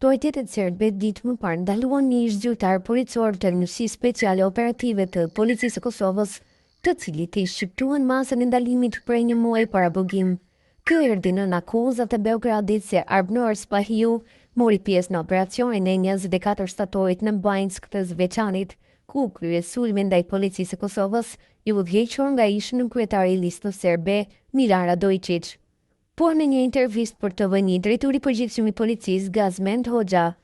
Autoritetet serbe ditë më parë ndaluan një ish-zyrtar policor të Njësisë Speciale Operative të Policisë së Kosovës, të cilit i shqiptuan masën e ndalimit prej një muaji para bugim. Ky erdhi nën akuzat e Beogradit se Arbnor Spahiu mori pjesë në operacionin e 24 shtatorit në Banjsk të Zveçanit, ku krye sulme ndaj policisë së Kosovës, i udhëhequr nga ish kryetari i listës serbe, Milan Radojičić. Por në një intervistë për TV1, drejtori përgjithshëm i policisë Gazmend Hoxha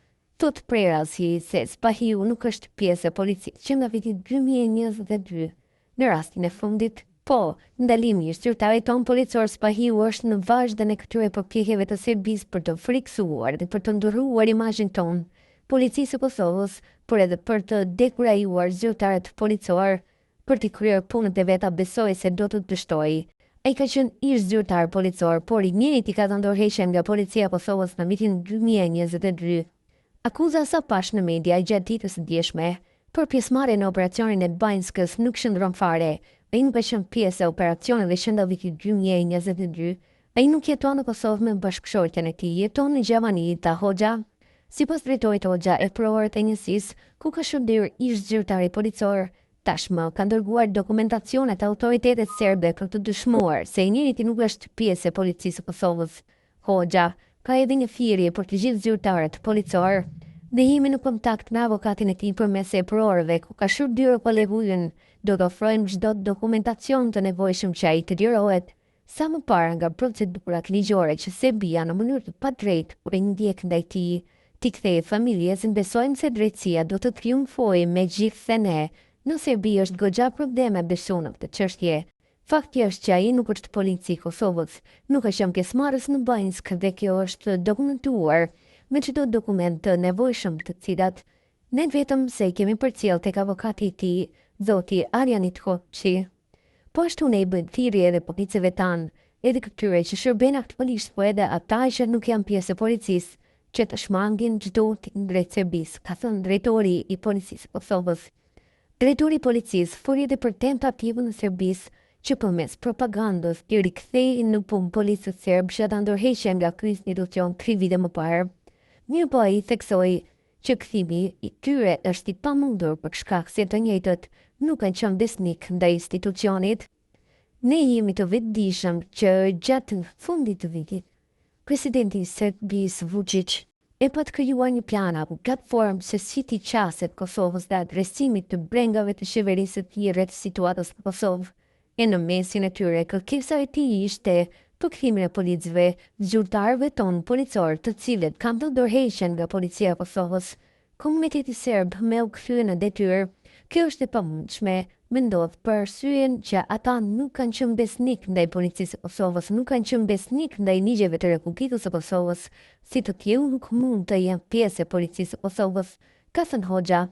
thot prerasi se Spahiu nuk është pjesë e policisë që nga viti 2022. Në rastin e fundit, ndalimi i zyrtarit ton policor Spahiu është në vazhdën e këtyre përpjekjeve të Serbisë për të friksuar dhe për të ndërruar imazhin ton policisë së Kosovës, por edhe për të dekurajuar zyrtarët policor për të kryer punët e veta. Besoi se do të dështojë. Ai ka qenë ish zyrtar policor, por i njëjti ka të ndorëhequr nga policia e Kosovës në vitin 2022. Akuza sa pash në media gjatë ditës së djeshme për pjesëmarrje në operacionin e Banjskës nuk shndron fare. Ai nuk ka qenë pjesë e operacionit dhe që nga viti 2022, ai nuk jeton në Kosovë me bashkëshorten e tij, jeton në Gjermani, tha Hoxha. Sipas drejtorit Hoxha e provuar të njësisë, ku ka shërbyer ish zyrtari policor, tashmë ka dërguar dokumentacionet autoritetet serbe për të dëshmuar se i njëjti nuk është pjesë e policisë së Kosovës. Hoxha ka edhe një thirrje për të gjithë zyrtarët policor dhe jemi në kontakt me avokatin e tij përmes e prorëve, ku ka shërbyer kolegujën. Do të ofrojmë çdo dokumentacion të nevojshëm që ai të lirohet sa më parë nga procedurat ligjore që Serbia në mënyrë të padrejtë u ndjek ndaj tij. T'i kthejë familjes, besojmë se drejtësia do të triumfojë megjithse ne. Në Serbi është goxha probleme besu në këtë çështje. Fakti është që ai nuk është polici i Kosovës, nuk ka qenë pjesëmarrës në Banjsk dhe kjo është dokumentuar me çdo dokument të nevojshëm të cilat ne vetëm se i kemi përcjell tek avokati i tij, zoti Arjanit Hoxhi. Po ashtu ne i bëjmë thirrje edhe policëve tanë, edhe këtyre që shërben aktualisht, po edhe ata që nuk janë pjesë e policisë, që të shmangin çdo drejt Serbisë, ka thënë drejtori i policisë së Kosovës. Drejtori i policisë foli edhe për tentativën e Serbisë që përmes propagandës të rikthejë në punë policët serb që ata ndërheqen nga ky institucion 3 vite më parë. Mirëpo ai theksoi që kthimi i tyre është i pamundur për shkak se të njëjtët nuk kanë qenë besnik ndaj institucionit. Ne jemi të vetëdijshëm që gjatë fundit të vitit, presidenti i Serbisë Vučić e pa të krijuar një plan apo platformë se si t'i qaset Kosovës dhe adresimit të brengave të qeverisë të tij rreth situatës në Kosovë. E në mesin e tyre kërkesa e tij ishte për kthimin e policëve, zyrtarëve tonë policor të cilët kanë të ndërheqen nga policia e Kosovës. Komuniteti serb me u kthye në detyrë. Kjo është e pamundshme, mendon për arsyeën që ata nuk kanë qenë besnik ndaj policisë së Kosovës, nuk kanë qenë besnik ndaj ligjeve të Republikës së Kosovës, si të tillë nuk mund të jenë pjesë e policisë së Kosovës, ka thënë Hoxha.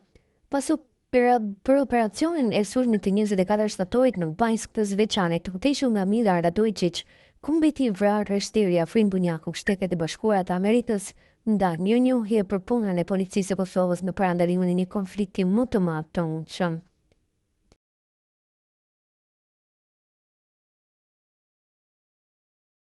Pasu për operacionin e sulmit të 24 shtatorit në Banjsk të Zveçanit, të udhëhequr nga Milan Radojičić, ku mbeti vrarë rreshtiri Afrin Bunjaku, Shtetet e Bashkuara të Amerikës, nda një njohje për punën e policisë së Kosovës në parandalimin e një konflikti më të madh të mundshëm.